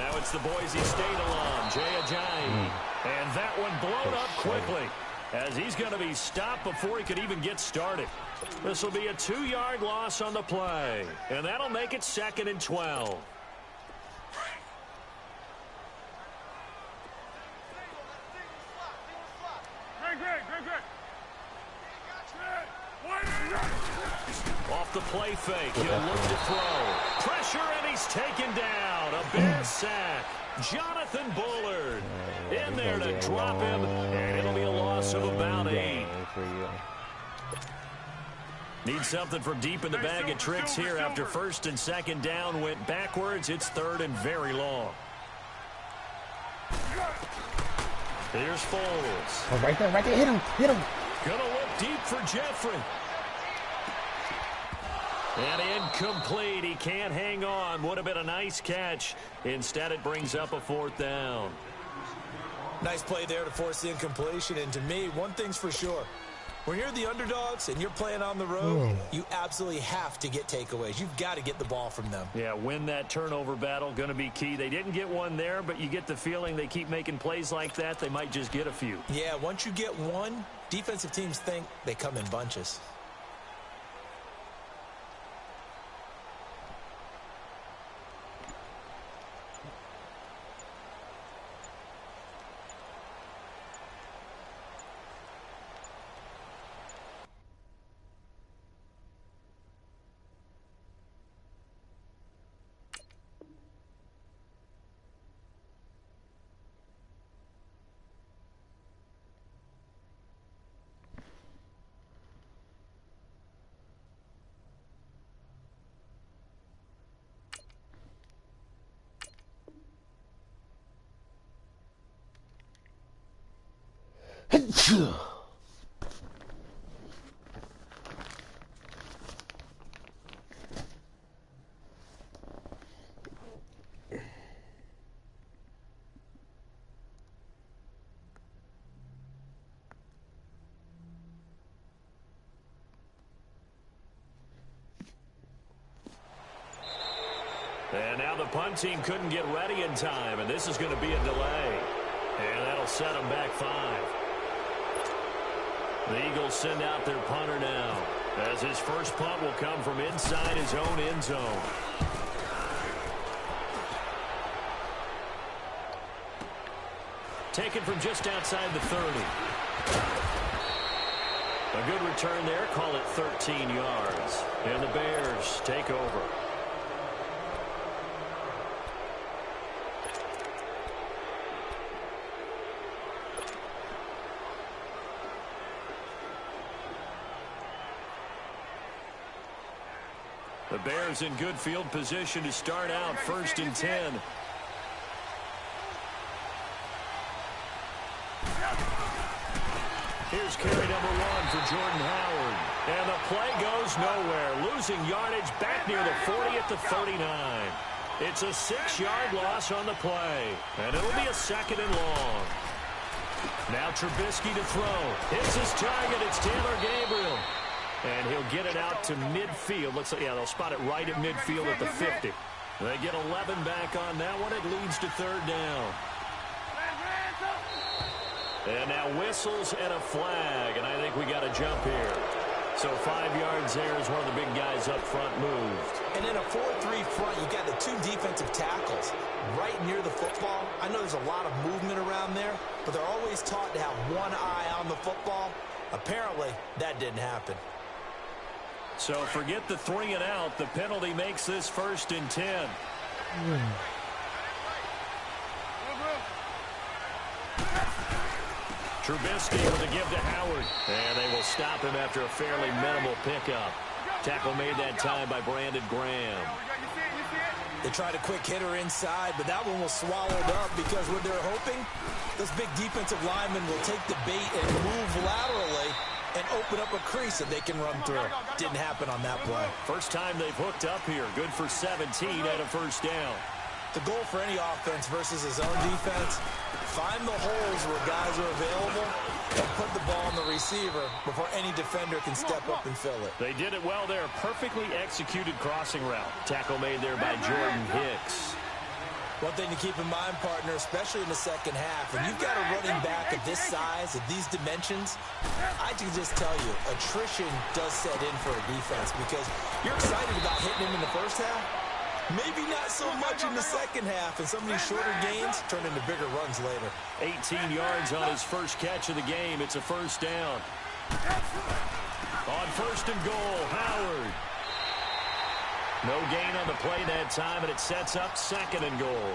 Now it's the Boise State alum, Jay Ajayi. And that one blown up quickly as he's going to be stopped before he could even get started. This will be a 2-yard loss on the play, and that'll make it 2nd and 12. Off the play fake, he'll look to throw. Pressure, and he's taken down. A Bear sack. Jonathan Bullard in there to drop him, and it'll be a loss of about 8. Need something from deep in the bag of tricks here after 1st and 2nd down went backwards. It's 3rd and very long. Here's Foles. Oh, right there. Hit him. Gonna look deep for Jeffrey. And incomplete. He can't hang on. Would have been a nice catch. Instead, it brings up a 4th down. Nice play there to force the incompletion. And to me, one thing's for sure. When you're the underdogs and you're playing on the road, you absolutely have to get takeaways. You've got to get the ball from them. Yeah, win that turnover battle. Going to be key. They didn't get one there, but you get the feeling they keep making plays like that. They might just get a few. Yeah, once you get one, defensive teams think they come in bunches. And now the punt team couldn't get ready in time, and this is going to be a delay. And that'll set them back 5. The Eagles send out their punter now, as his first punt will come from inside his own end zone. Taken from just outside the 30. A good return there, call it 13 yards. And the Bears take over. The Bears in good field position to start out 1st and 10. Here's carry number 1 for Jordan Howard. And the play goes nowhere. Losing yardage back near the 40 at the 39. It's a 6-yard loss on the play. And it'll be a 2nd and long. Now Trubisky to throw. Hits his target. It's Taylor Gabriel. And he'll get it out to midfield. Looks like, yeah, they'll spot it right at midfield at the 50. They get 11 back on that one. It leads to 3rd down. And now whistles and a flag. And I think we got a jump here. So 5 yards there as one of the big guys up front moved. And in a 4-3 front, you got the 2 defensive tackles right near the football. I know there's a lot of movement around there, but they're always taught to have one eye on the football. Apparently, that didn't happen. So forget the 3 and out. The penalty makes this 1st and 10. Trubisky with a give to Howard. And they will stop him after a fairly minimal pickup. Tackle made that time by Brandon Graham. They tried a quick hitter inside, but that one was swallowed up because what they're hoping, those big defensive linemen will take the bait and move laterally and open up a crease that they can run through. Didn't happen on that play. First time they've hooked up here. Good for 17 at a 1st down. The goal for any offense versus his own defense, find the holes where guys are available and put the ball on the receiver before any defender can step up and fill it. They did it well there. Perfectly executed crossing route. Tackle made there by Jordan Hicks. One thing to keep in mind, partner, especially in the second half, when you've got a running back of this size, of these dimensions, I can just tell you, attrition does set in for a defense because you're excited about hitting him in the first half. Maybe not so much in the second half, and some of these shorter gains turn into bigger runs later. 18 yards on his first catch of the game. It's a first down. On first and goal, Howard. No gain on the play that time, and it sets up second and goal.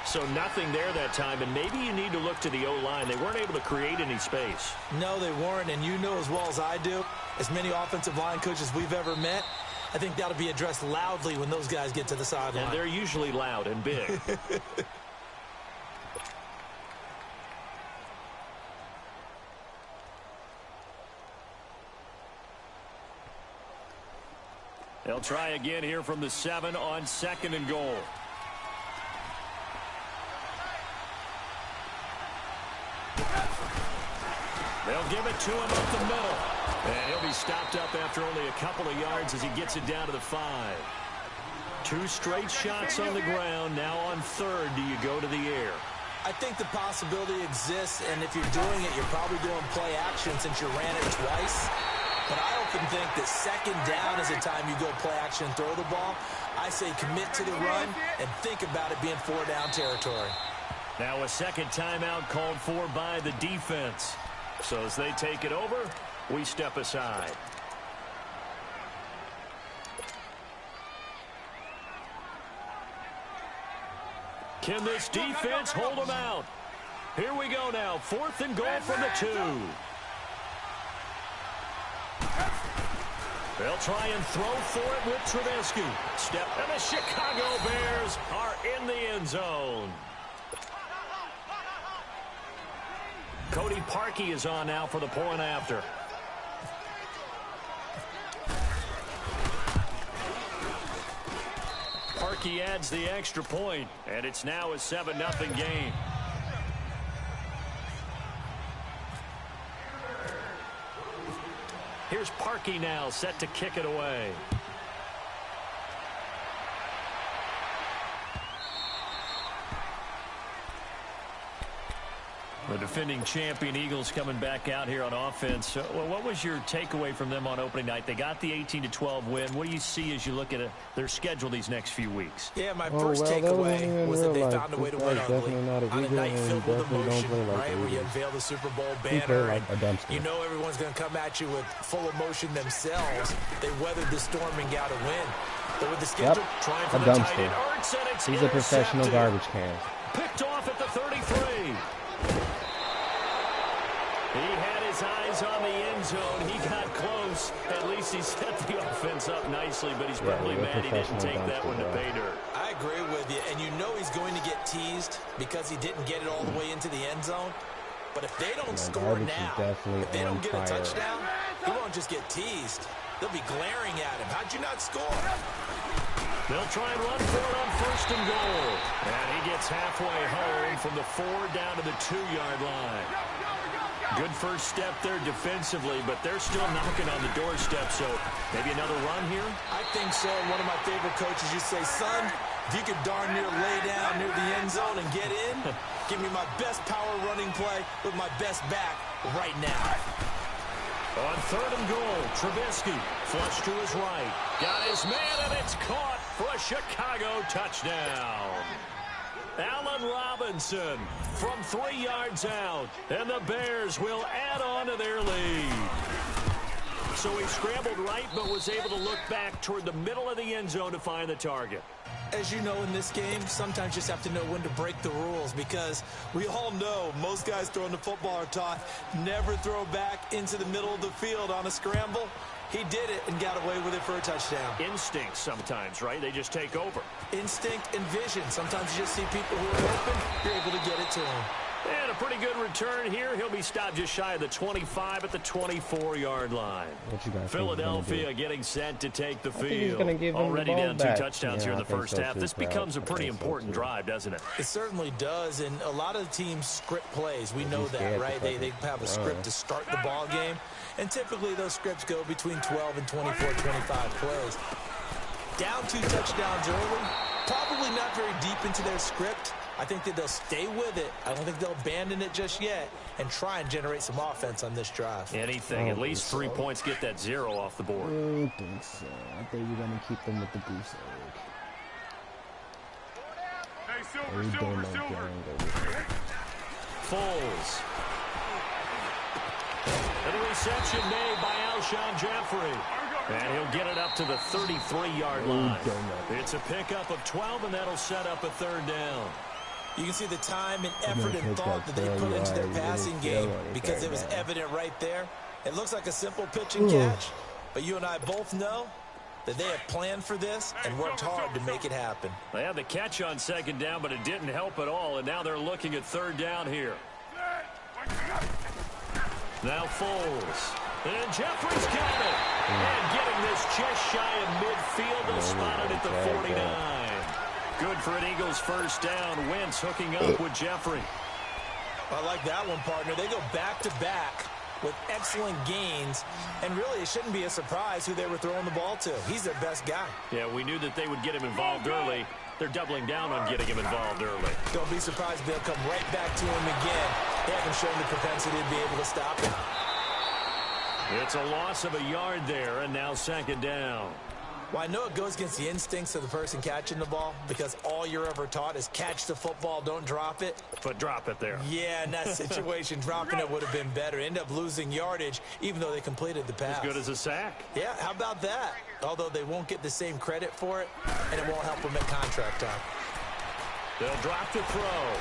So nothing there that time, and maybe you need to look to the O-line. They weren't able to create any space. No, they weren't, and you know as well as I do, as many offensive line coaches we've ever met, I think that'll be addressed loudly when those guys get to the sideline. And they're usually loud and big. They'll try again here from the 7 on second and goal. They'll give it to him up the middle. And he'll be stopped up after only a couple of yards as he gets it down to the 5. 2 straight shots on the ground. Now on third, do you go to the air? I think the possibility exists, and if you're doing it, you're probably doing play action since you ran it twice. But I often think that second down is the time you go play action and throw the ball. I say commit to the run and think about it being 4-down territory. Now a second timeout called for by the defense. So as they take it over, we step aside. Can this defense hold them out? Here we go now. 4th and goal from the 2. They'll try and throw for it with Trubisky. Step, and the Chicago Bears are in the end zone. Cody Parkey is on now for the point after. Parkey adds the extra point, and it's now a 7-0 game. Here's Parkey now, set to kick it away. The defending champion Eagles coming back out here on offense. Well, what was your takeaway from them on opening night? They got the 18-12 win. What do you see as you look at their schedule these next few weeks? Yeah, my first takeaway was that they found a way to win ugly on a night filled with emotion, right, where you unveil the Super Bowl banner. You know everyone's going to come at you with full emotion themselves. They weathered the storm and got a win. But with the schedule, trying for the tight end, Ertz, and it's He's a professional garbage can. Picked off at the 33. He had his eyes on the end zone. He got close. At least he set the offense up nicely, but he's probably mad he didn't take that one to pay dirt. I agree with you, and you know he's going to get teased because he didn't get it all the way into the end zone. But if they don't score now, if they don't get a touchdown, he won't just get teased. They'll be glaring at him. How'd you not score? They'll try and run for it on first and goal. And he gets halfway home from the 4 down to the 2-yard line. Good first step there defensively, but they're still knocking on the doorstep, so maybe another run here? I think so. One of my favorite coaches used to say, son, if you could darn near lay down near the end zone and get in, give me my best power running play with my best back right now. On third and goal, Trubisky flush to his right. Got his man, and it's caught for a Chicago touchdown. Allen Robinson from 3 yards out, and the Bears will add on to their lead. So he scrambled right, but was able to look back toward the middle of the end zone to find the target. As you know, in this game, sometimes you just have to know when to break the rules, because we all know most guys throwing the football are taught never throw back into the middle of the field on a scramble. He did it and got away with it for a touchdown. Instinct sometimes, right? They just take over. Instinct and vision. Sometimes you just see people who are open, you're able to get it to them. And a pretty good return here. He'll be stopped just shy of the 25 at the 24-yard line. What you guys Philadelphia getting set to take the think he's field. gonna give them Already the ball down back. 2 touchdowns here in the first half. This becomes a pretty important drive, doesn't it? It certainly does, and a lot of the teams script plays. We know that, right? They have a script to start the ball game, and typically those scripts go between 12 and 24, 25 plays. Down 2 touchdowns early, Probably not very deep into their script. I think that they'll stay with it. I don't think they'll abandon it just yet and try and generate some offense on this drive. Anything. At least 3 points, get that 0 off the board. I don't think so. I think we're going to keep them with the goose egg. Hey, Silver. Foles. And the reception made by Alshon Jeffrey. And he'll get it up to the 33-yard line. It's a pickup of 12, and that'll set up a 3rd down. You can see the time and effort and thought that they put into their passing game because it was evident right there. It looks like a simple pitch and catch, but you and I both know that they have planned for this and worked hard to make it happen. They had the catch on 2nd down, but it didn't help at all, and now they're looking at 3rd down here. Now Foles. And Jeffrey's got it. And getting this just shy of midfield. They'll spot it at the 49. Good for an Eagles 1st down. Wentz hooking up with Jeffrey. I like that one, partner. They go back-to-back with excellent gains. And really, it shouldn't be a surprise who they were throwing the ball to. He's their best guy. Yeah, we knew that they would get him involved early. They're doubling down on getting him involved early. Don't be surprised if they'll come right back to him again. They haven't shown the propensity to be able to stop him. It's a loss of a yard there, and now 2nd down. Well, I know it goes against the instincts of the person catching the ball because all you're ever taught is catch the football, don't drop it. But drop it there. Yeah, in that situation, dropping it would have been better. End up losing yardage, even though they completed the pass. As good as a sack. Yeah, how about that? Although they won't get the same credit for it, and it won't help them at contract time. They'll drop the throw.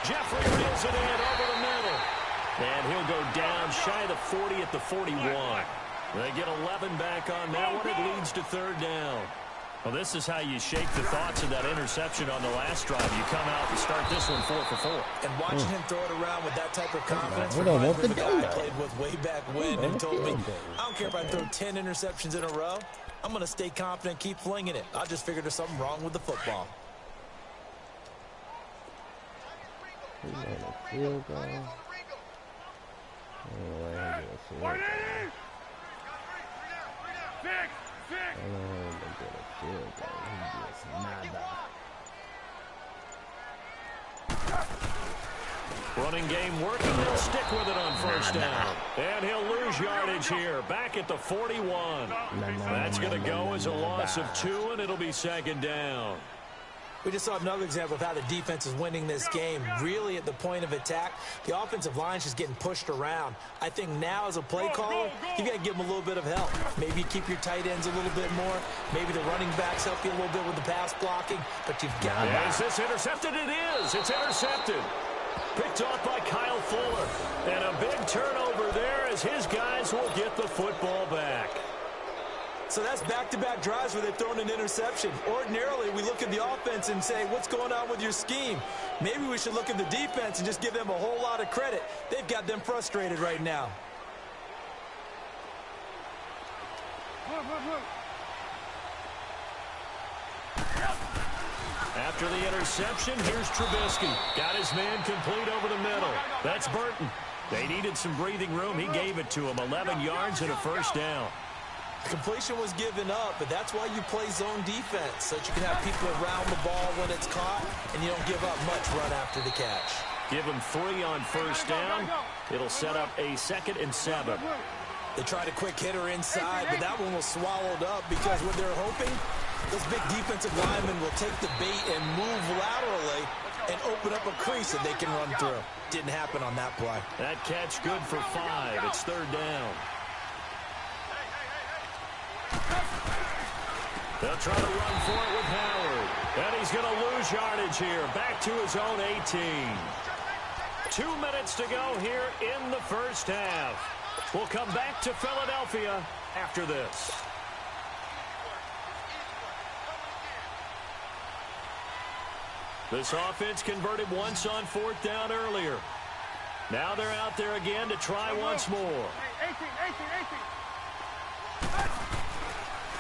Jeffrey reels it in over the middle. And he'll go down shy of the 40 at the 41. They get 11 back on that one. It leads to 3rd down. Well, this is how you shake the thoughts of that interception on the last drive. You come out and start this one 4 for 4. And watching him throw it around with that type of confidence reminds me of a guy I played with way back when and told me, I don't care if I throw 10 interceptions in a row. I'm going to stay confident, keep flinging it. I just figured there's something wrong with the football. Running game working. They'll stick with it on 1st down. And he'll lose yardage here. Back at the 41. That's going to go as a loss of 2, and it'll be 2nd down. We just saw another example of how the defense is winning this game. Really at the point of attack, the offensive line is just getting pushed around. I think now as a play caller, you got to give them a little bit of help. Maybe you keep your tight ends a little bit more. Maybe the running backs help you a little bit with the pass blocking. But you've got to. Is this intercepted? It is. It's intercepted. Picked off by Kyle Fuller. And a big turnover there as his guys will get the football back. So that's back-to-back drives where they've thrown an interception. Ordinarily, we look at the offense and say, what's going on with your scheme? Maybe we should look at the defense and just give them a whole lot of credit. They've got them frustrated right now. After the interception, here's Trubisky. Got his man complete over the middle. That's Burton. They needed some breathing room. He gave it to him. 11 yards and a 1st down. Completion was given up, but that's why you play zone defense, so that you can have people around the ball when it's caught, and you don't give up much run after the catch. Give them 3 on 1st down. It'll set up a 2nd and 7. They tried a quick hitter inside, but that one was swallowed up because what they're hoping, those big defensive linemen will take the bait and move laterally and open up a crease that they can run through. Didn't happen on that play. That catch good for 5. It's 3rd down. They'll try to run for it with Howard. And he's going to lose yardage here. Back to his own 18. 2 minutes to go here in the 1st half. We'll come back to Philadelphia after this. This offense converted once on 4th down earlier. Now they're out there again to try once more.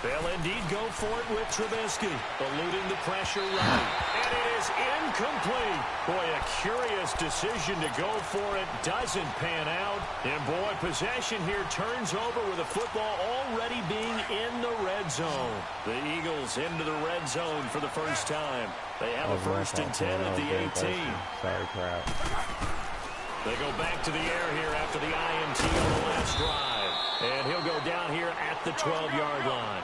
They'll indeed go for it with Trubisky, eluding the pressure right. And it is incomplete. Boy, a curious decision to go for it. Doesn't pan out. And boy, possession here turns over with the football already being in the red zone. The Eagles into the red zone for the first time. They have a 1st and 10 at the 18. Sorry, crowd. They go back to the air here after the INT on the last drive. And he'll go down here at the 12-yard line.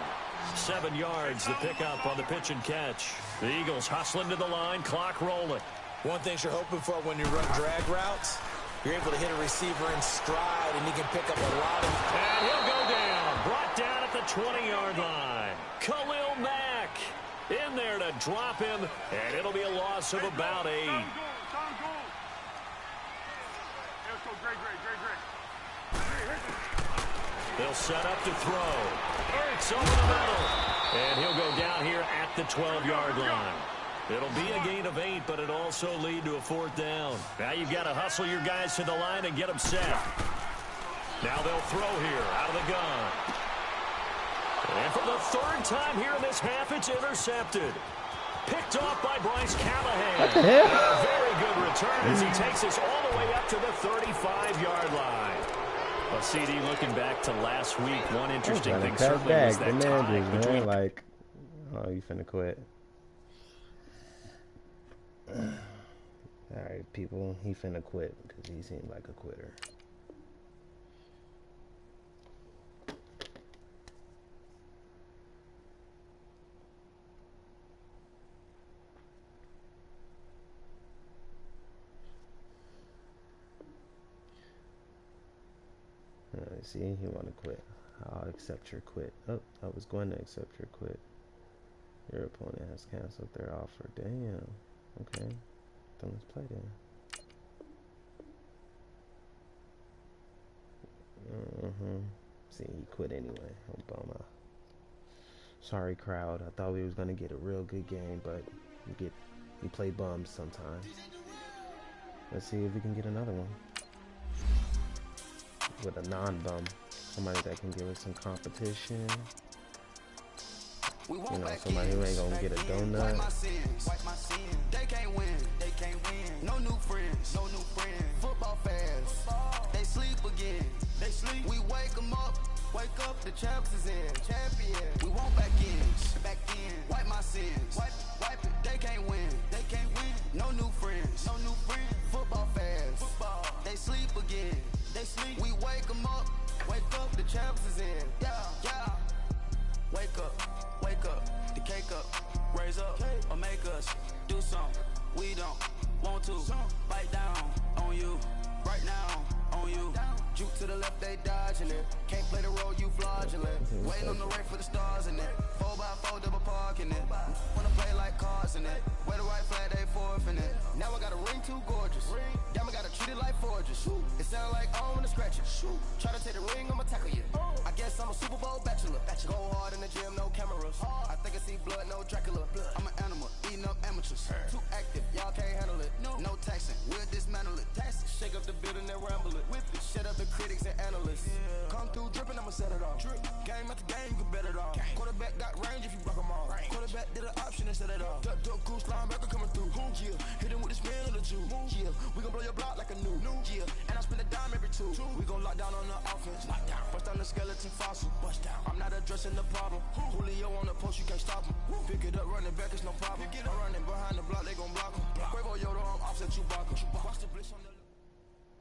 7 yards the pickup on the pitch and catch. The Eagles hustling to the line, clock rolling. One thing you're hoping for when you run drag routes, you're able to hit a receiver in stride, and he can pick up a lot of... And he'll go down, brought down at the 20-yard line. Khalil Mack in there to drop him, and it'll be a loss of about 8. They'll set up to throw. Ertz over the middle. And he'll go down here at the 12-yard line. It'll be a gain of 8, but it'll also lead to a 4th down. Now you've got to hustle your guys to the line and get them set. Now they'll throw here out of the gun. And for the 3rd time here in this half, it's intercepted. Picked off by Bryce Callahan. What the hell? A very good return as he takes us all the way up to the 35-yard line. Well, CD, looking back to last week, one interesting thing certainly was that tie between... Like, oh, you finna quit. Alright, people, he finna quit because he seemed like a quitter. See, he want to quit. I'll accept your quit. Oh, I was going to accept your quit. Your opponent has canceled their offer. Damn. Okay. Then let's play then. See, he quit anyway. Oh, bummer. Sorry, crowd. I thought we was gonna get a real good game, but we play bums sometimes. Let's see if we can get another one with a non-bum, somebody that can give us some competition. You know, somebody who ain't gonna get a donut. They can't win. No new friends. Football fans. They sleep again. We wake them up. Wake up, the champs is in. Champion. We won't back in. Wipe my sins. Wipe it. They can't win. No new friends. Football fans. They sleep again. We wake them up. Wake up, the champs is in. Yeah. Wake up, the cake up, raise up, or make us do something we don't want to. Bite down on you, right now on you. Juke to the left, they dodging it. Can't play the role, you fraudulent. Waiting on the race for the stars in it. 4x4 double parking it. Wanna play like cars in it. Wear the white flag, they forfeit it. Now I got a ring too gorgeous. Damn, I gotta treat it like forges. It sound like I wanna scratch it. Try to take the ring, I'ma tackle you. I guess I'm a Super Bowl bachelor. Go hard in the gym, no cameras. I think I see blood, no Dracula. I'm an animal, eating up amateurs. Too active, y'all can't handle it. No taxing, we'll dismantle it. Shake up the building and ramble it. Whip it, shut up the critics and analysts. Come through dripping, I'ma set it off. Game after game, you can bet it off. Quarterback got range if you block them all. Quarterback did an option and set it off. Duck goose linebacker coming through. Yeah, hit him with the spin of the Jew. Yeah, we gon' blow your block like a new. Yeah, and I spend a dime every two. We gon' lock down on the offense. Bust down the skeleton fossil. Bust down. I'm not addressing the problem. Julio on the post, you can't stop him. Pick it up, running back, it's no problem. I'm running behind the block, they gon' block him. Quavo Yoda, I'm offset Chewbacca. Watch the blitz on the...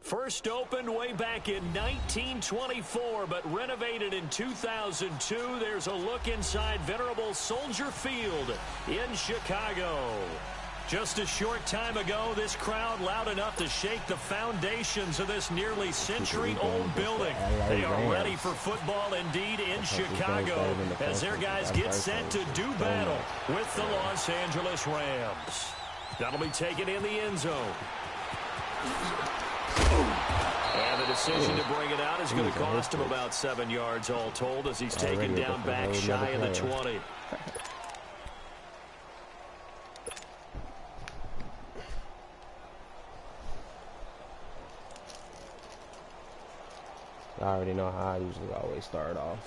First opened way back in 1924, but renovated in 2002. There's a look inside venerable Soldier Field in Chicago. Just a short time ago, this crowd loud enough to shake the foundations of this nearly century-old building. They are ready for football indeed in Chicago as their guys get set to do battle with the Los Angeles Rams. That'll be taken in the end zone. And the decision to bring it out is going to cost him about 7 yards all told as he's taken down back shy of the 20. I already know how I usually always start off.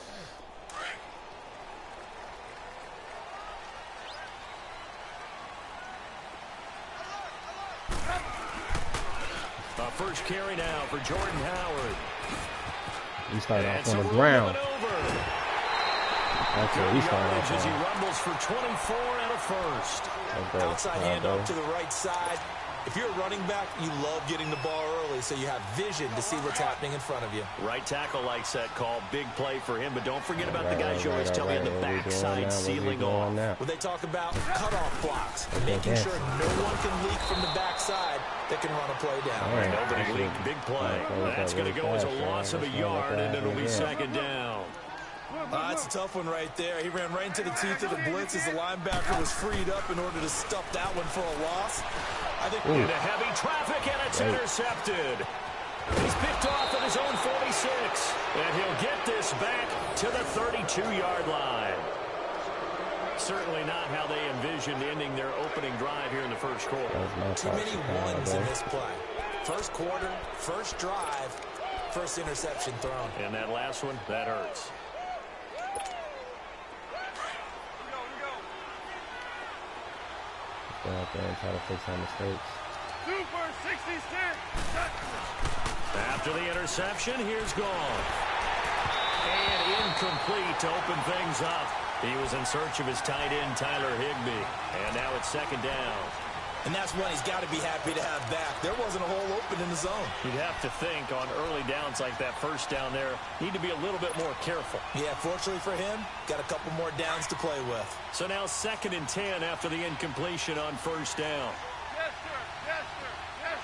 first carry now for Jordan Howard. He started off on the ground. That's what he started off as he on. rumbles for 24 and a first. Okay. Outside handoff to the right side. If you're a running back, you love getting the ball early so you have vision to see what's happening in front of you. Right tackle likes that call. Big play for him, but don't forget about the guys you always tell me on the backside sealing off. Well, they talk about cutoff blocks, making sure no one can leak from the backside that can run a play down. Nobody leaked. Big play. That's going to go as a loss of a yard, and it'll be second down. That's a tough one right there. He ran right into the teeth of the blitz as the linebacker was freed up in order to stuff that one for a loss. I think into heavy traffic, and it's intercepted. He's picked off at his own 46, and he'll get this back to the 32-yard line. Certainly not how they envisioned ending their opening drive here in the first quarter. Too many ones in this play. First quarter, first drive, first interception thrown. And that last one, that hurts. Go out there and try to fix our mistakes. Super 66. After the interception, here's gone. And incomplete to open things up. He was in search of his tight end, Tyler Higbee. And now it's second down. And that's one he's got to be happy to have back. There wasn't a hole open in the zone. You'd have to think on early downs like that first down there, need to be a little bit more careful. Yeah, fortunately for him, got a couple more downs to play with. So now 2nd and 10 after the incompletion on first down. Yes, sir. Yes, sir. Yes,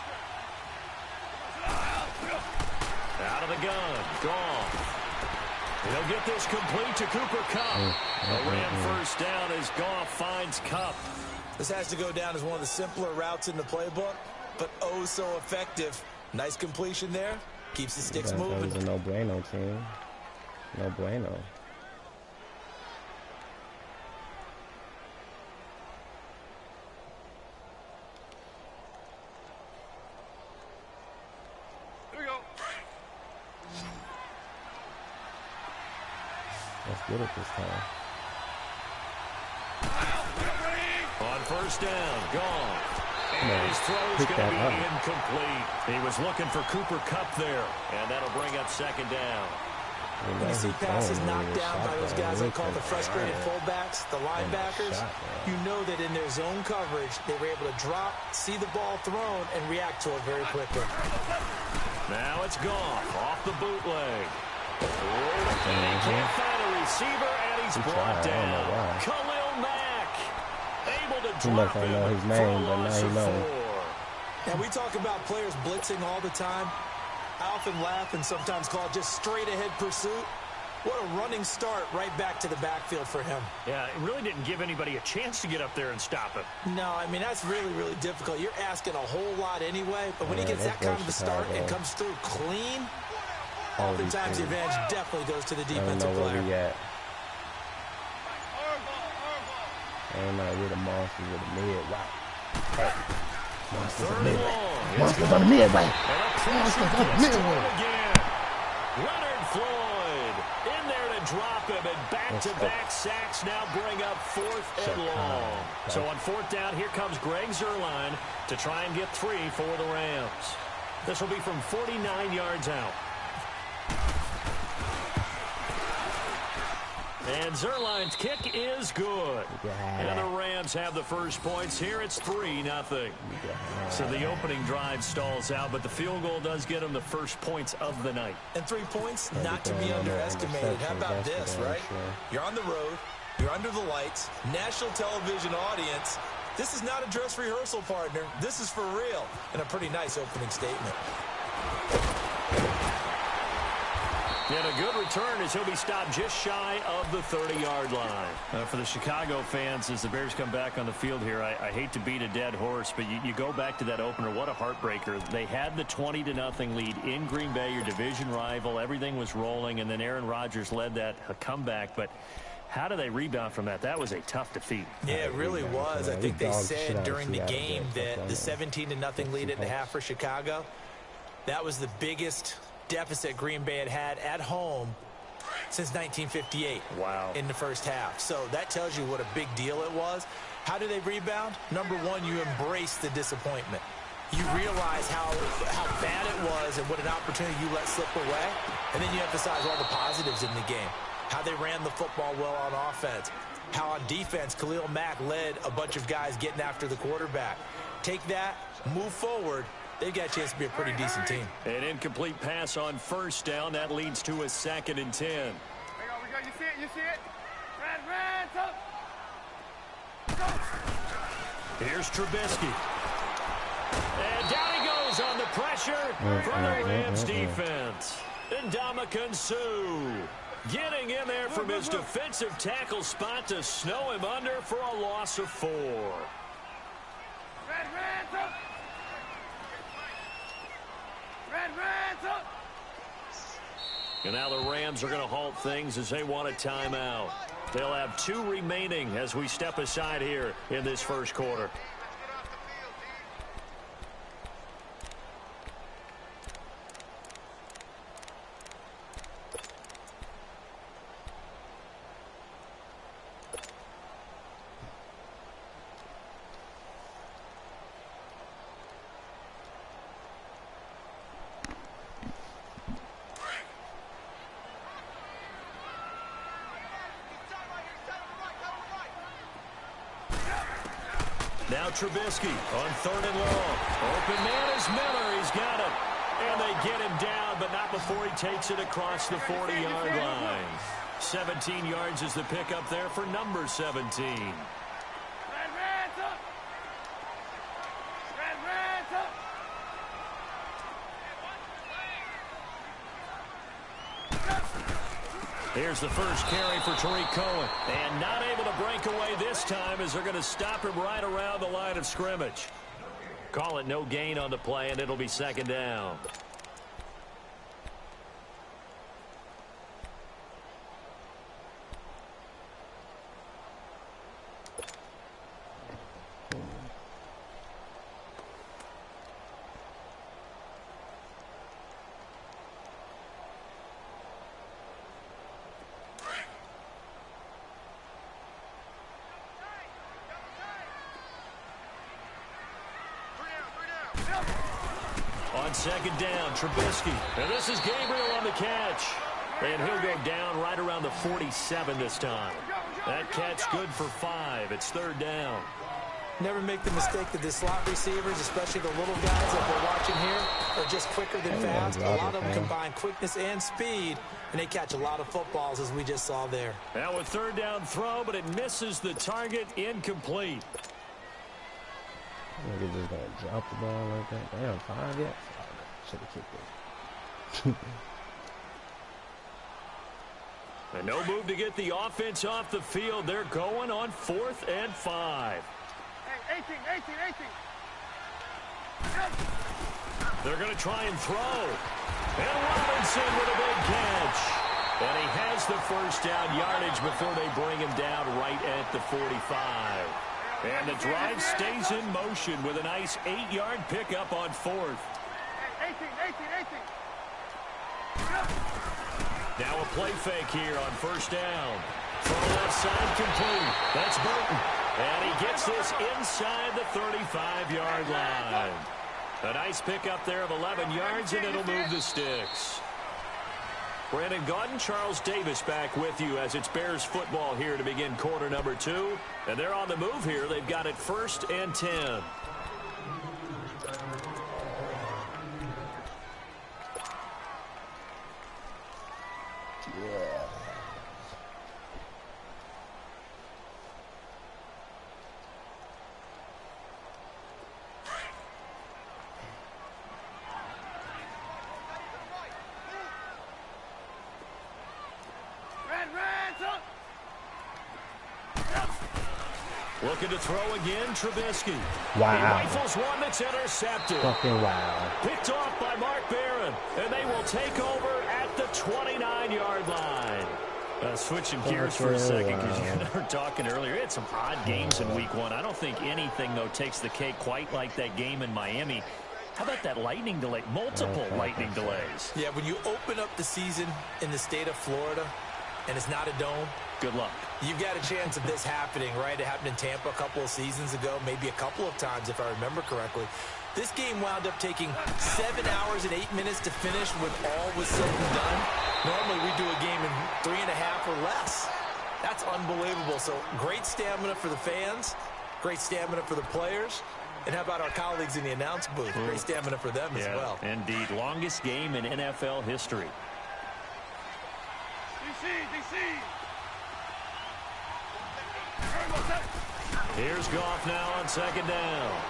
sir. Out of the gun. Gone. He'll get this complete to Cooper Kupp. A Ram first down as Goff finds Kupp. This has to go down as one of the simpler routes in the playbook, but oh so effective. Nice completion there. Keeps the sticks moving. That was a no-brainer, team. No bueno. Here we go. Let's get it this time. On first down, gone. And his throw's going to be incomplete. He was looking for Cooper Kupp there, and that'll bring up second down. When you see passes knocked down by those guys I call the frustrated fullbacks, the linebackers, you know that in their zone coverage, they were able to drop, see the ball thrown, and react to it very quickly. Now it's Goff off the bootleg. And he can't find a receiver, and he's brought down. Khalil Mack able to drop him his name, but now he knows. And we talk about players blitzing all the time. I often laugh and sometimes call it just straight-ahead pursuit. What a running start right back to the backfield for him. Yeah, it really didn't give anybody a chance to get up there and stop him. No, I mean, that's really, really difficult. You're asking a whole lot anyway, but when he gets that kind of a start and comes through clean, oftentimes the advantage definitely goes to the defensive player. And with a monster with a mid right. Monsters on the mid right. Monsters on the mid right. Monsters on the mid right. Leonard Floyd in there to drop him, and back-to-back sacks now bring up 4th and long. So on 4th down, here comes Greg Zuerlein to try and get 3 for the Rams. This will be from 49 yards out. And Zuerlein's kick is good. And the Rams have the first points here. It's 3-0. So the opening drive stalls out, but the field goal does get them the first points of the night. And 3 points, not to be underestimated. How about this, right? You're on the road. You're under the lights. National television audience. This is not a dress rehearsal, partner. This is for real. And a pretty nice opening statement. And a good return as he'll be stopped just shy of the 30-yard line. For the Chicago fans, as the Bears come back on the field here, I hate to beat a dead horse, but you go back to that opener. What a heartbreaker. They had the 20-0 lead in Green Bay, your division rival. Everything was rolling, and then Aaron Rodgers led that comeback. But how do they rebound from that? That was a tough defeat. Yeah, it really was. I think they said during the game that the 17-0 lead at the half for Chicago, that was the biggest deficit Green Bay had at home since 1958. Wow. In the first half. So that tells you what a big deal it was. How do they rebound? Number one, you embrace the disappointment. you realize how bad it was and what an opportunity you let slip away. And then you emphasize all the positives in the game. How they ran the football well on offense. How on defense, Khalil Mack led a bunch of guys getting after the quarterback. Take that, move forward. They've got a chance to be a pretty decent team. An incomplete pass on first down. That leads to a 2nd and 10. We go. You see it? You see it? Red, up. Here's Trubisky. And down he goes on the pressure from the Rams defense. Ndamukong Suh getting in there from his defensive tackle spot to snow him under for a loss of 4. Red, up. Red, up. And now the Rams are going to halt things as they want a timeout. They'll have 2 remaining as we step aside here in this first quarter. Now Trubisky on 3rd and long. Open man is Miller. He's got it. And they get him down, but not before he takes it across the 40-yard line. 17 yards is the pickup there for number 17. Red, up. Red, up. Here's the first carry for Tariq Cohen. And not able to break away this time as they're going to stop him right around the line of scrimmage. Call it no gain on the play, and it'll be 2nd down. On 2nd down, Trubisky. And this is Gabriel on the catch. And he'll go down right around the 47 this time. That catch good for 5. It's 3rd down. Never make the mistake that the slot receivers, especially the little guys that we're watching here, are just quicker than fast. A lot of them combine quickness and speed, and they catch a lot of footballs, as we just saw there. Now a 3rd down throw, but it misses the target. Incomplete. Nigga just gonna drop the ball like that. Damn, 5 yet? Should have kicked it. And no move to get the offense off the field. They're going on 4th and 5. Hey, 18. They're going to try and throw. And Robinson with a big catch. And he has the first down yardage before they bring him down right at the 45. And the drive stays in motion with a nice 8-yard pickup on 4th. 18. Now a play fake here on 1st down. From the left side, complete. That's Burton. And he gets this inside the 35-yard line. A nice pickup there of 11 yards, and it'll move the sticks. Brandon Gaudin, Charles Davis back with you as it's Bears football here to begin quarter number 2. And they're on the move here. They've got it 1st and 10. Looking to throw again, Trubisky. Wow. He rifles one that's intercepted. Fucking wow. Picked off by Mark Barron. And they will take over at the 29-yard line. Switching gears for a second because you were talking earlier. It had some odd games in week 1. I don't think anything, though, takes the cake quite like that game in Miami. How about that lightning delay? Multiple lightning delays. Yeah, when you open up the season in the state of Florida and it's not a dome, good luck. You've got a chance of this happening, right? It happened in Tampa a couple of seasons ago, maybe a couple of times if I remember correctly. This game wound up taking 7 hours and 8 minutes to finish when all was said and done. Normally, we do a game in 3.5 or less. That's unbelievable. So great stamina for the fans, great stamina for the players, and how about our colleagues in the announce booth? Great stamina for them as well. Indeed, longest game in NFL history. DC. Here's Goff now on second down.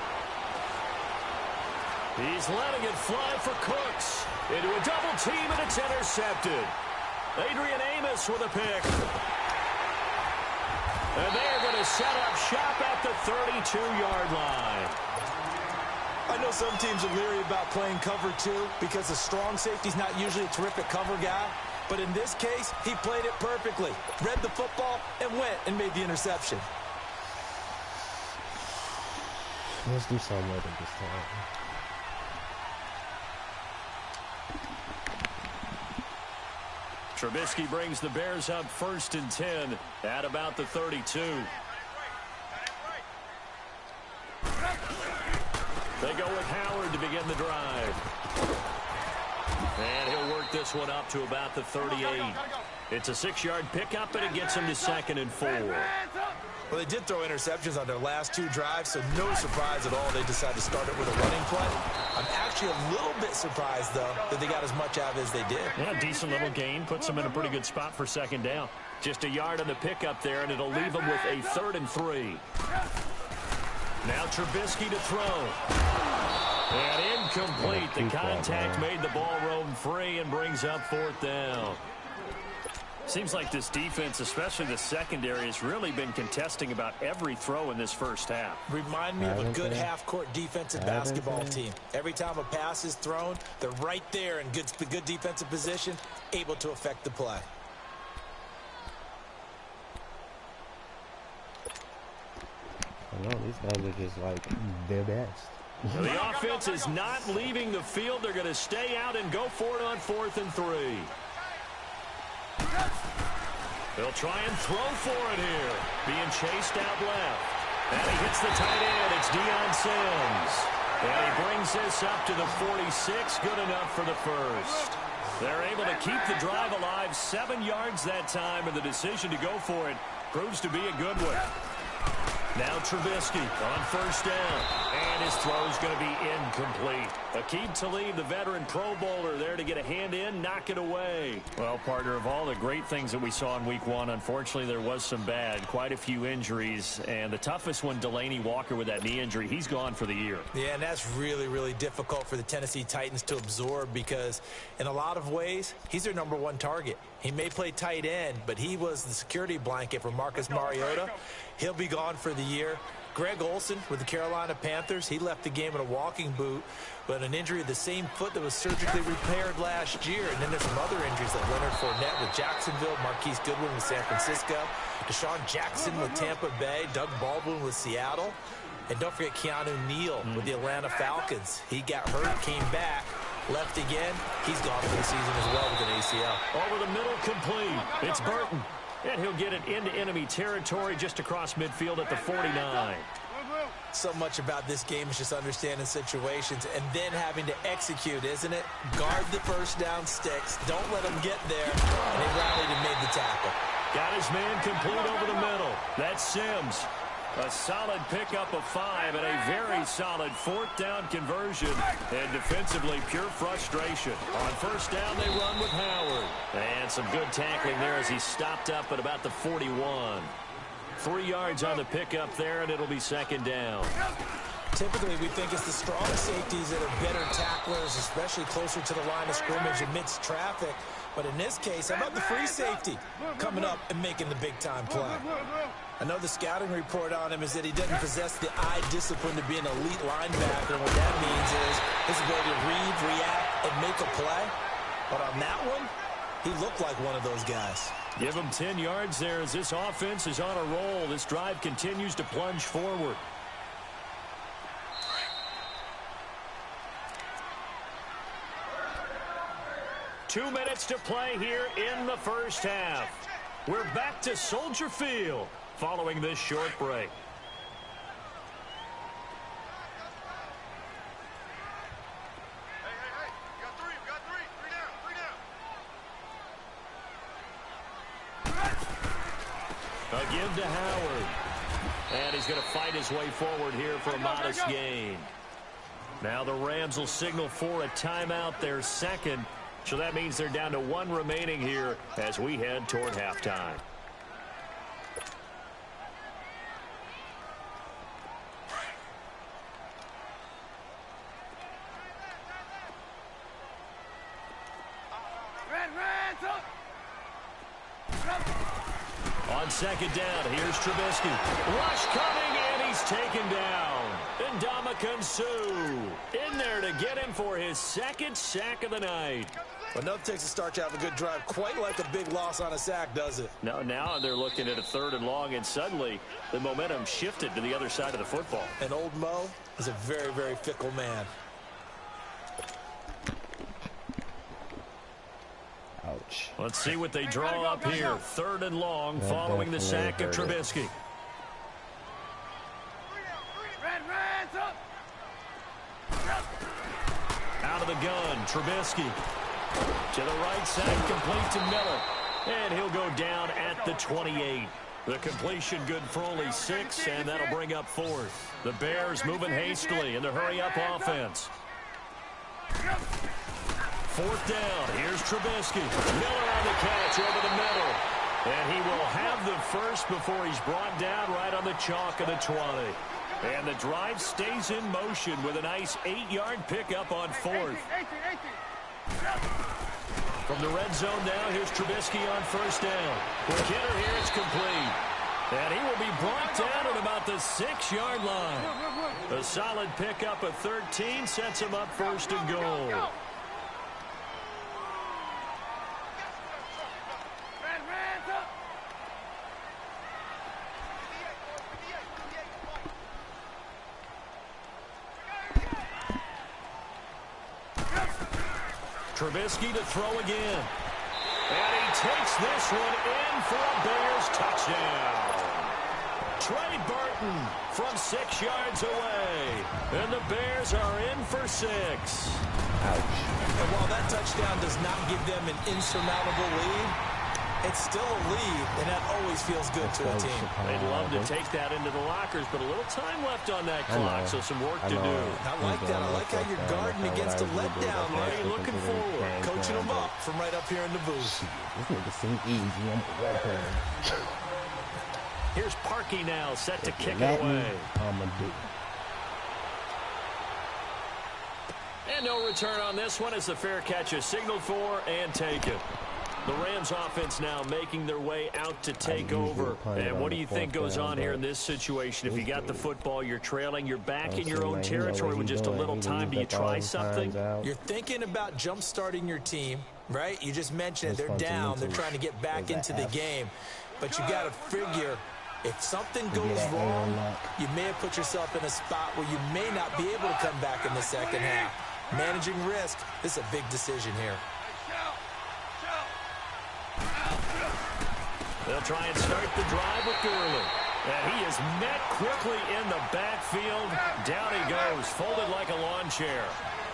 He's letting it fly for Cooks. Into a double team, and it's intercepted. Adrian Amos with a pick. And they're going to set up shop at the 32-yard line. I know some teams are leery about playing cover 2 because a strong safety's not usually a terrific cover guy. But in this case, he played it perfectly. Read the football and went and made the interception. Let's do something with it this time. Trubisky brings the Bears up 1st and 10 at about the 32. They go with Howard to begin the drive. And he'll work this one up to about the 38. It's a 6-yard pickup, and it gets him to 2nd and 4. Well, they did throw interceptions on their last 2 drives, so no surprise at all they decided to start it with a running play. I'm actually a little bit surprised, though, that they got as much out of it as they did. Yeah, decent little gain. Puts them in a pretty good spot for 2nd down. Just a yard on the pickup there, and it'll leave them with a 3rd and 3. Now Trubisky to throw. And incomplete. The contact made the ball roam free and brings up 4th down. Seems like this defense, especially the secondary, has really been contesting about every throw in this first half. Remind me of a good half-court defensive basketball team. Every time a pass is thrown, they're right there in good defensive position, able to affect the play. I know, these guys are just like their best. The offense is not leaving the field. They're going to stay out and go for it on 4th and 3. They'll try and throw for it here. Being chased out left. And he hits the tight end. It's Deion Sims. And he brings this up to the 46. Good enough for the first. They're able to keep the drive alive. 7 yards that time, and the decision to go for it proves to be a good one. Now Trubisky on 1st down. And his throw's going to be incomplete. Aqib Talib, the veteran Pro Bowler, there to get a hand in, knock it away. Well, partner, of all the great things that we saw in Week 1, unfortunately there was some bad. Quite a few injuries. And the toughest one, Delaney Walker with that knee injury. He's gone for the year. Yeah, and that's really, really difficult for the Tennessee Titans to absorb because in a lot of ways, he's their #1 target. He may play tight end, but he was the security blanket for Marcus Mariota. He'll be gone for the year. Greg Olsen with the Carolina Panthers, he left the game in a walking boot with an injury of the same foot that was surgically repaired last year. And then there's some other injuries like Leonard Fournette with Jacksonville, Marquise Goodwin with San Francisco, Deshaun Jackson with Tampa Bay, Doug Baldwin with Seattle, and don't forget Keanu Neal with the Atlanta Falcons. He got hurt, came back, left again. He's gone for the season as well with an ACL. Over the middle, complete. It's Burton. And he'll get it into enemy territory just across midfield at the 49. So much about this game is just understanding situations and then having to execute, isn't it? Guard the first down sticks. Don't let them get there. And they rallied and made the tackle. Got his man complete over the middle. That's Sims. A solid pickup of 5 and a very solid 4th down conversion. And defensively, pure frustration. On 1st down, they run with Howard. And some good tackling there as he stopped up at about the 41. 3 yards on the pickup there, and it'll be 2nd down. Typically, we think it's the strong safeties that are better tacklers, especially closer to the line of scrimmage amidst traffic. But in this case, how about the free safety coming up and making the big-time play? I know the scouting report on him is that he doesn't possess the eye discipline to be an elite linebacker. And what that means is his ability to read, react, and make a play. But on that one, he looked like one of those guys. Give him 10 yards there as this offense is on a roll. This drive continues to plunge forward. Two minutes to play here in the first half. We're back to Soldier Field following this short break. A give to Howard. And he's going to fight his way forward here for a modest gain. Now the Rams will signal for a timeout, their second. So that means they're down to one remaining here as we head toward halftime. On second down, here's Trubisky. Rush coming, and he's taken down. And Ndamukong Suh in there to get him for his second sack of the night. Well, nothing takes a start to have a good drive quite like a big loss on a sack, does it? No, now they're looking at a 3rd and long, and suddenly the momentum shifted to the other side of the football. And old Mo is a very, very fickle man. Ouch. Let's see what they draw up here. 3rd and long following the sack of Trubisky. Out of the gun, Trubisky. To the right side, complete to Miller. And he'll go down at the 28. The completion good for only 6, and that'll bring up 4th. The Bears moving hastily in the hurry-up offense. 4th down. Here's Trubisky. Miller on the catch over the middle. And he will have the first before he's brought down right on the chalk of the 20. And the drive stays in motion with a nice 8-yard pickup on 4th. From the red zone now, here's Trubisky on 1st down. Quick hitter here, it's complete. And he will be brought down at about the 6-yard line. A solid pickup of 13 sets him up 1st and goal. Trubisky to throw again. And he takes this one in for a Bears touchdown. Trey Burton from 6 yards away. And the Bears are in for 6. Ouch. And while that touchdown does not give them an insurmountable lead, it's still a lead, and that always feels good to a team. They'd love to take that into the lockers, but a little time left on that clock, so some work to do. I like that. I like how you're guarding against a letdown, Right, right? looking forward. Coaching them up from right up here in the booth. This nigga seem easy. I'm Here's Parkey now, set to kick it away. I'm gonna do. And no return on this one as the fair catch is signaled for and taken. The Rams offense now making their way out to take over. And what do you think goes on here in this situation? If you got the football, you're trailing, you're back in your own territory with just a little time. Do you try something? You're thinking about jump-starting your team, right? You just mentioned it. They're down. They're trying to get back into the game. But you got to figure if something goes wrong, you may have put yourself in a spot where you may not be able to come back in the second half. Managing risk, this is a big decision here. They'll try and start the drive with Gurley. And he is met quickly in the backfield. Down he goes, folded like a lawn chair.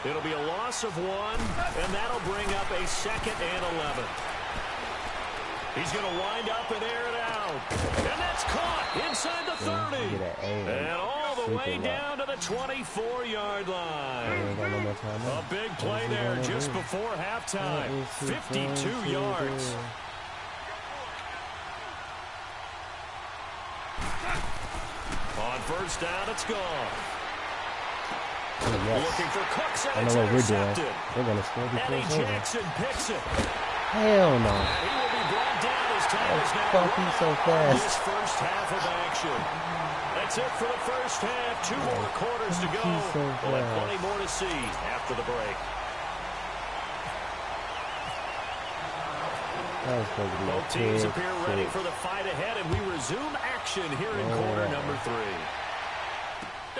It'll be a loss of 1, and that'll bring up a 2nd and 11. He's going to wind up and air it out. And that's caught inside the 30. And all the way down to the 24-yard line. A big play there just before halftime. 52 yards. On 1st down, it's gone. Yes. Looking for Cooks, and I it's know what we're intercepted. doing. We're going to score before Eddie it's over. Jackson picks it. Hell no. He will be brought down as time is now Fuck, he's so fast. this first half of action. That's it for the first half. 2 more quarters to go. He's so We'll have fast. plenty more to see after the break. That was supposed to be Both a teams pick appear ready six. for the fight ahead, and we resume action here in quarter number 3.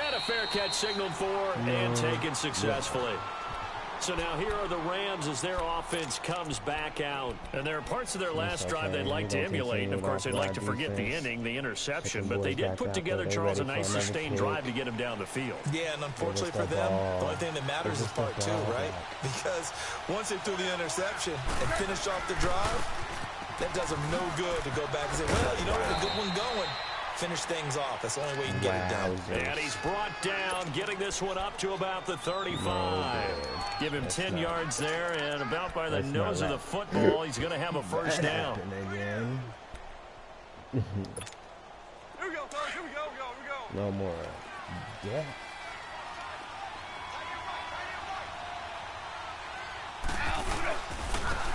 And a fair catch signaled for and taken successfully. So now here are the Rams as their offense comes back out. And there are parts of their last drive they'd like to emulate. And, of course, they'd like to forget the ending, the interception. But they did put together, Charles, a nice sustained drive to get him down the field. Yeah, and unfortunately for them, the only thing that matters is part 2, right? Because once they threw the interception and finished off the drive, That does him no good to go back and say, well, you know, a good one going. Finish things off. That's the only way you can get it done. And he's brought down, getting this one up to about the 35. Give him 10 yards there, and about by the nose of the football, he's going to have a first down. Here we go, fellas. Here we go. No more. Yeah.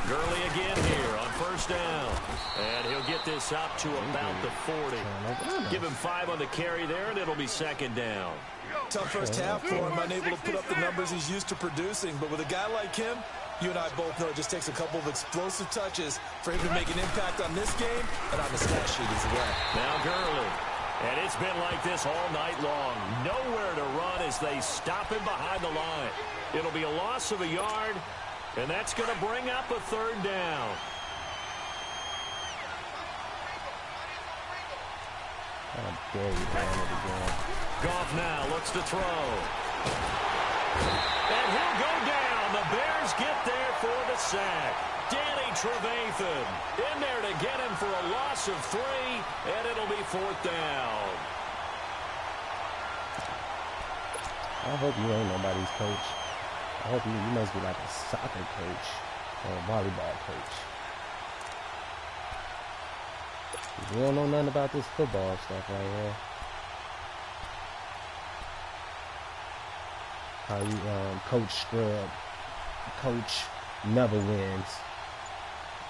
Gurley again here on first down. And he'll get this up to about the 40. Give him 5 on the carry there, and it'll be second down. Tough first half for him, unable to put up the numbers he's used to producing. But with a guy like him, you and I both know it just takes a couple of explosive touches for him to make an impact on this game and on the stat sheet as well. Now Gurley. And it's been like this all night long. Nowhere to run as they stop him behind the line. It'll be a loss of a yard, and that's going to bring up a third down. How dare you run it again. Goff now looks to throw. And he'll go down. The Bears get there for the sack. Danny Trevathan in there to get him for a loss of 3, and it'll be fourth down. I hope you ain't nobody's coach. I hope you must be like a soccer coach or a volleyball coach. You don't know nothing about this football stuff right here. How you coach scrub. Coach never wins.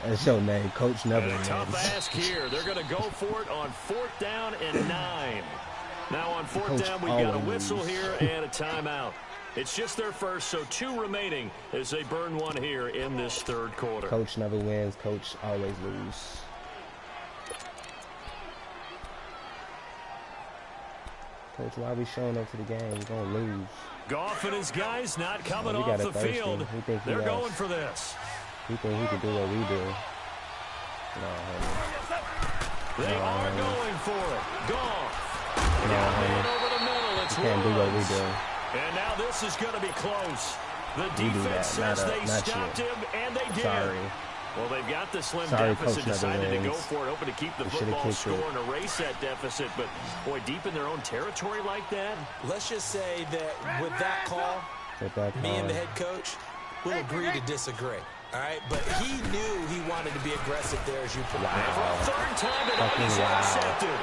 That's your name, Coach never wins. Tough ask here. They're going to go for it on fourth down and 9. Now on fourth down, we've got a whistle here and a timeout. It's just their first, so 2 remaining as they burn one here in this third quarter. Coach never wins. Coach always lose. Coach, why are we showing up to the game? We're going to lose. Goff and his guys not coming off the field. They're going for this. He think he can do what we do. No, honey. They are going for it. Goff. No, honey. Over the middle. It's you can't do what we do. And now this is going to be close. The defense says they stopped him, and they did. Sorry. Well, they've got the slim Sorry, deficit, Coach decided to wins. go for it, hoping to keep the We football score and erase that deficit. But, boy, deep in their own territory like that. Let's just say that with that call, me and the head coach will agree to disagree. All right, but he knew he wanted to be aggressive there, as you put it. And for a third time tonight, he's intercepted.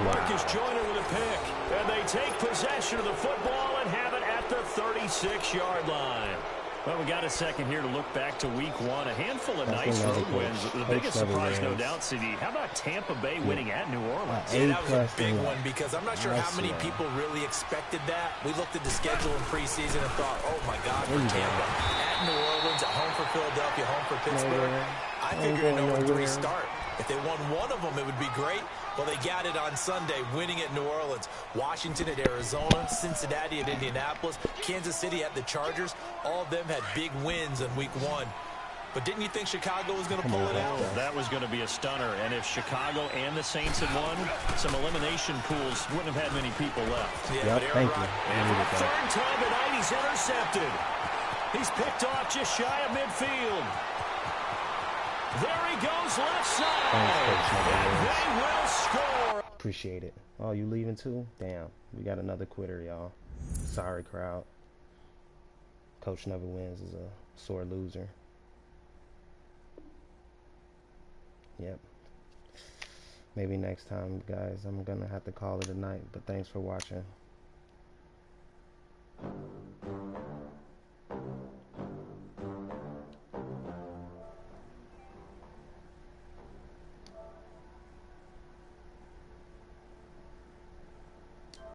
Marcus Joyner with a pick. And they take possession of the football and have it at the 36-yard line. Well, we got a second here to look back to week 1. A handful of nice road wins. The biggest surprise, no doubt, CD. How about Tampa Bay winning at New Orleans? Yeah, that was a big one because I'm not sure how many people really expected that. We looked at the schedule in preseason and thought, oh, my God, for Tampa. At New Orleans, at home for Philadelphia, home for Pittsburgh. I figured an 0-3 start. If they won one of them, it would be great. Well, they got it on Sunday, winning at New Orleans. Washington at Arizona, Cincinnati at Indianapolis, Kansas City at the Chargers. All of them had big wins in week 1. But didn't you think Chicago was going to pull it out? That was going to be a stunner. And if Chicago and the Saints had won, some elimination pools wouldn't have had many people left. Yeah, thank you. And for the third time tonight, he's intercepted. He's picked off just shy of midfield. There he goes, left side. And they will score. Appreciate it. Oh, you leaving too? Damn. We got another quitter, y'all. Sorry, crowd. Coach never wins is a sore loser. Yep. Maybe next time, guys, I'm going to have to call it a night. But thanks for watching.